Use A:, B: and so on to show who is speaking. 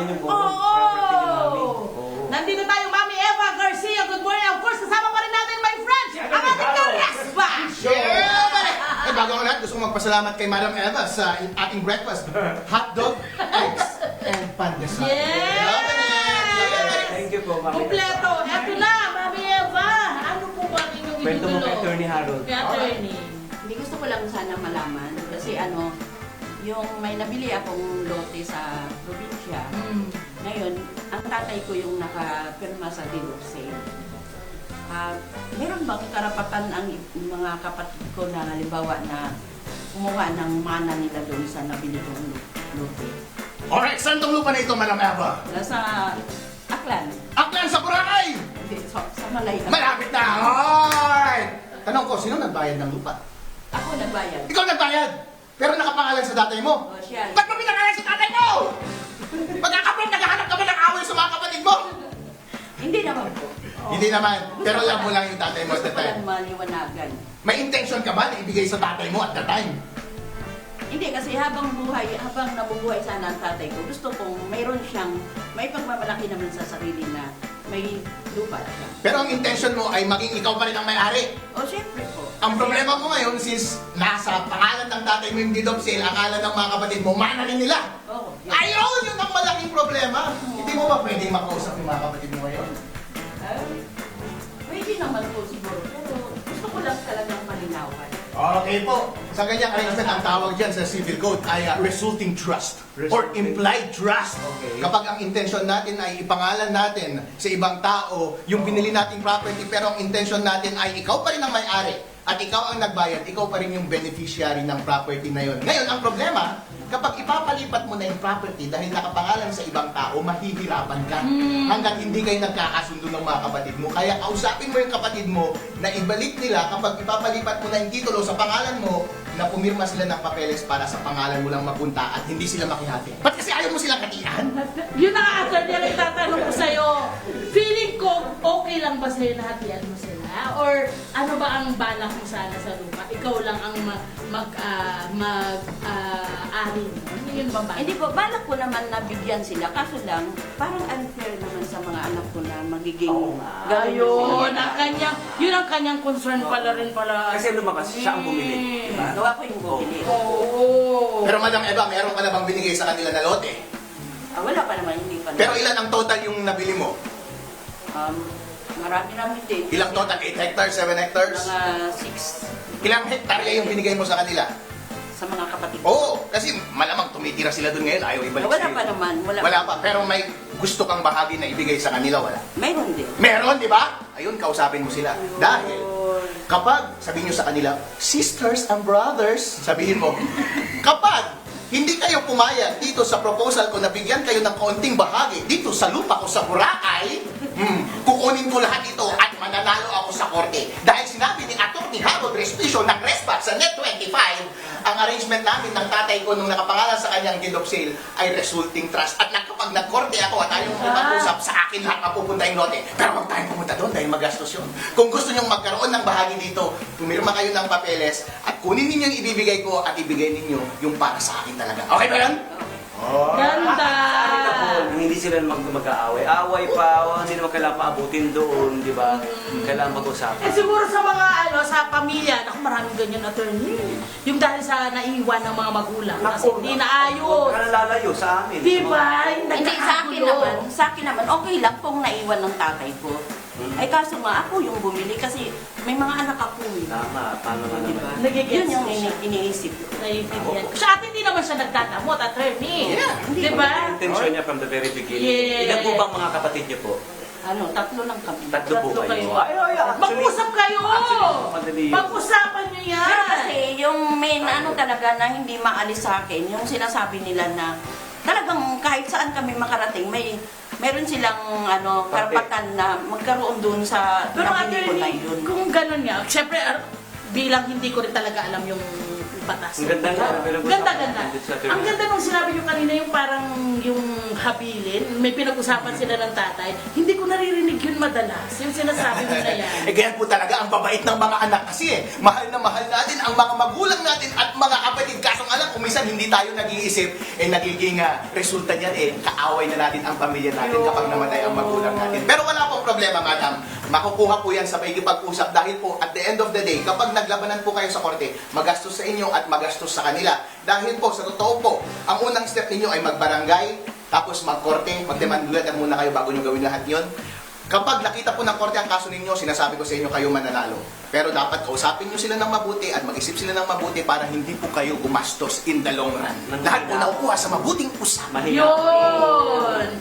A: namin yung buong property ni Mami. Oo.
B: Nandito tayo, Mami Eva Garcia. Good morning. Of course, kasama pa rin natin, my friends, ang ating Karespa.
C: Eh, bago ang lahat, gusto kong magpasalamat kay Madam Eva sa ating breakfast. Hotdog, eggs, and pandesal.
B: Yes!
A: Thank you po, Mami.
B: Kompleto. Eto na, Mami Eva. Ano po ba ang inyong
A: Kwento mo kay Attorney Harold.
B: Kay Attorney.
D: Hindi, gusto ko lang sana malaman kasi yung may nabili akong lote sa probinsya. Ngayon, ang tatay ko yung nakapirma sa deed of sale. Meron bang karapatan ang mga kapatid ko na halimbawa na kumuha ng mana nila doon sa nabili kong lote?
C: Alright, saan tong lupa na ito, Madam Eva?
D: Nasa Aklan.
C: Aklan sa Boracay!
D: Hindi, sa Malaya.
C: Malapit na! Alright! Tanong ko, sino nagbayad ng lupa?
D: Ako nagbayad.
C: Ikaw nagbayad! Pero nakapangalan sa tatay mo?
D: O siya.
C: Ba't mo pinangalan sa tatay mo? Pagkakapag naghahanap ka ba ng away sa mga kapatid mo?
D: Hindi naman po.
C: Hindi naman. Pero alam mo lang yung tatay mo at
D: Gusto
C: the
D: ko
C: time.
D: lang maliwanagan.
C: May intention ka ba na ibigay sa tatay mo at the time?
D: Hindi, kasi habang nabubuhay sana ang tatay ko, gusto kong mayroon siyang, may pagmamalaki naman sa sarili na may lupa siya.
C: Pero ang intention mo ay maging ikaw pa rin ang may-ari.
D: O, syempre po.
C: Ang problema mo ngayon, since nasa pangalan ng tatay mo yung deed of sale, akala ng mga kapatid mo, mana rin nila.
D: Oo.
C: Ayun! Yun ang malaking problema. Hindi mo ba pwedeng makausap yung mga kapatid mo ngayon?
D: Pwede naman po siguro, pero gusto ko lang talagang malinawan.
C: Okay po. Sa ganyang arrangement, ang tawag dyan sa civil code ay resulting trust or implied trust.
A: Okay.
C: Kapag ang intention natin ay ipangalan natin sa ibang tao yung binili nating property, pero ang intention natin ay ikaw pa rin ang may-ari at ikaw ang nagbayad, ikaw pa rin yung beneficiary ng property na yun. Ngayon, ang problema, kapag ipapalipat mo na yung property dahil nakapangalan sa ibang tao, mahihirapan ka hanggang hindi kayo nagkakasundo ng mga kapatid mo. Kaya kausapin mo yung kapatid mo na ibalik nila kapag ipapalipat mo na yung titulo sa pangalan mo na pumirma sila ng papeles para sa pangalan mo lang mapunta at hindi sila makihati. Ba't kasi ayaw mo silang hatian?
B: Yun ang Attorney, ang tatanong ko sa'yo. Feeling ko, okay lang ba sa'yo na hatian mo sila? Or ano ba ang balak mo sana sa lupa? Ikaw lang ang mag-ari mo? Yun ba ba?
D: Hindi po, balak ko naman na bigyan sila, kaso lang, parang unfair naman sa mga anak ko na magiging
B: Ayun, yun ang kanyang concern pala rin pala.
A: Kasi lumakas, siya ang bumili. Diba?
D: Gawa ko yung bumili.
B: Oo.
C: Pero Madam Eva, meron ka na bang binigay sa kanila na lote?
D: Wala pa naman, hindi pa naman.
C: Pero ilan ang total yung nabili mo?
D: Marami namin din.
C: Ilang total? 8 hectares? 7 hectares?
D: Mga 6
C: Ilang hektarya yung binigay mo sa kanila?
D: sa mga kapatid.
C: Oo, kasi malamang tumitira sila doon ngayon, ayaw ibalik
D: Wala
C: sa'yo.
D: pa naman.
C: Wala pa, pero may gusto kang bahagi na ibigay sa kanila, wala?
D: Mayroon din.
C: Meron, di ba? Ayun, kausapin mo sila. Dahil, kapag, sabihin nyo sa kanila, sisters and brothers, sabihin mo, kapag hindi kayo pumayag dito sa proposal ko na bigyan kayo ng kaunting bahagi dito sa lupa ko sa Boracay, kukunin ko lahat ito at mananalo ako sa korte. Dahil sinabi ni Atty. Harold Respicio ng RESPAC sa Net25, ang arrangement namin ng tatay ko nung nakapangalan sa kanyang deed of sale ay resulting trust. At kapag nagkorte ako at ayaw mong ipag-usap, sa akin lahat mapupunta yung lote. Pero huwag tayong pumunta doon dahil magastos yun. Kung gusto nyong magkaroon ng bahagi dito, pumirma kayo ng papeles at kunin ninyo yung ibibigay ko at ibigay ninyo yung para sa akin talaga. Okay ba yan?
B: Ganda!
A: Hindi sila mag-aaway. Away pa, hindi naman kailangan paabutin doon, di ba? Kailangan mag-usapan.
B: Eh siguro sa mga sa pamilya, ako maraming ganyan attorney. Yung dahil sa naiwan ng mga magulang kasi hindi naayos.
A: Kaya lalayo sa amin.
B: Di ba?
D: Hindi, sa akin naman, okay lang kung naiwan ng tatay ko. Ay kaso nga, ako yung bumili kasi may mga anak ako eh.
A: Tama nga
D: Diba?
A: naman.
D: Yun yung iniisip ko.
B: Naiintindihan ko. Sa atin hindi naman siya nagtatamot, attorney.
C: Yeah.
B: Di ba?
A: Intention niya from the very beginning.
B: Yeah.
A: Ilan po bang mga kapatid niyo po?
D: Tatlo lang kami.
A: Tatlo po
B: Tatlo
A: kayo.
B: kayo.
A: Actually,
B: Mag-usap kayo!
A: madali yun.
B: Pag-usapan nyo
D: Pero
B: yan!
D: kasi yung main talaga na hindi maalis sa akin, yung sinasabi nila na talagang kahit saan kami makarating, meron silang karapatan na magkaroon doon sa
B: Pero
D: nabili ko na
B: attorney,
D: yun.
B: kung ganun nga, syempre bilang hindi ko rin talaga alam yung batas.
A: Ang ganda nga.
B: Ganda. Ang ganda nung sinabi nyo kanina yung parang yung habilin, may pinag-usapan sila ng tatay, hindi ko naririnig yun madalas, yung sinasabi mo na yan.
C: Eh ganyan po talaga ang babait ng mga anak kasi mahal na mahal natin ang mga magulang natin at mga kapatid. Kaso alam, kung minsan hindi tayo nag-iisip, nagiging resulta niyan, kaaway na natin ang pamilya natin kapag namatay ang magulang natin. Pero wala pong problema, madam. Makukuha po yan sa pakikipag-usap dahil po, at the end of the day, kapag naglabanan po kayo sa korte, magastos sa inyo at magastos sa kanila. Dahil po, sa totoo po, ang unang step ninyo ay magbarangay, tapos magkorte, magdemandulagan muna kayo bago nyo gawin lahat yon. Kapag nakita po ng korte ang kaso ninyo, sinasabi ko sa inyo, kayo mananalo. Pero dapat kausapin nyo sila ng mabuti at mag-isip sila ng mabuti para hindi po kayo gumastos in the long run. Lahat po nakukuha sa mabuting usapan.
A: Mahina.
B: Yun!